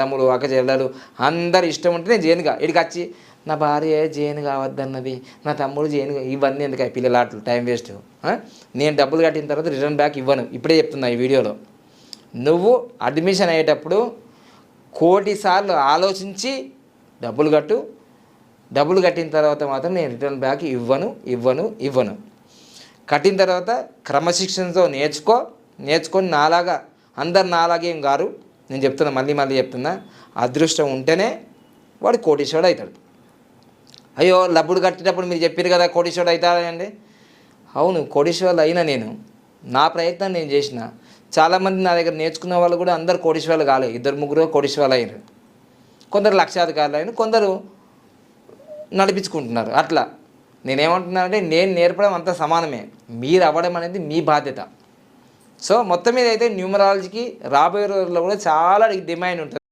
తమ్ముడు అక్క చెల్లెలు అందరు ఇష్టం ఉంటే నేను జైలుగా ఇక్కడికి వచ్చి నా భార్య జైలు కావద్దన్నది, నా తమ్ముడు జైలు, ఇవన్నీ ఎందుకు పిల్లలాట్లు టైం వేస్ట్. నేను డబ్బులు కట్టిన తర్వాత రిటర్న్ బ్యాక్ ఇవ్వను. ఇప్పుడే చెప్తున్నా ఈ వీడియోలో. నువ్వు అడ్మిషన్ అయ్యేటప్పుడు 1,000,000 సార్లు ఆలోచించి డబ్బులు కట్టు. డబ్బులు కట్టిన తర్వాత మాత్రం నేను రిటర్న్ బ్యాక్ ఇవ్వను. కట్టిన తర్వాత క్రమశిక్షణతో నేర్చుకొని నాలాగా అందరు నాలాగేం గారు. నేను చెప్తున్నా, మళ్ళీ చెప్తున్నా, అదృష్టం ఉంటేనే వాడు కోటీశ్వరుడు అవుతాడు. అయ్యో డబ్బులు కట్టేటప్పుడు మీరు చెప్పారు కదా కోటీశ్వరుడు అవుతాడండి. అవును, కోటీశ్వరుడు అయినా నేను నా ప్రయత్నం నేను చేసిన. చాలామంది నా దగ్గర నేర్చుకున్న వాళ్ళు కూడా అందరు కోటీశ్వరులు కాలేదు, 2-3 కోటీశ్వరులు అయినారు. కొందరు లక్షాధికారులు అయిన, కొందరు నడిపించుకుంటున్నారు. అట్లా నేనేమంటున్నానంటే నేను నేర్పడం అంత సమానమే, మీరు అవ్వడం అనేది మీ బాధ్యత. సో మొత్తం మీద అయితే న్యూమరాలజీకి రాబోయే రోజుల్లో కూడా చాలా డిమాండ్ ఉంటుంది.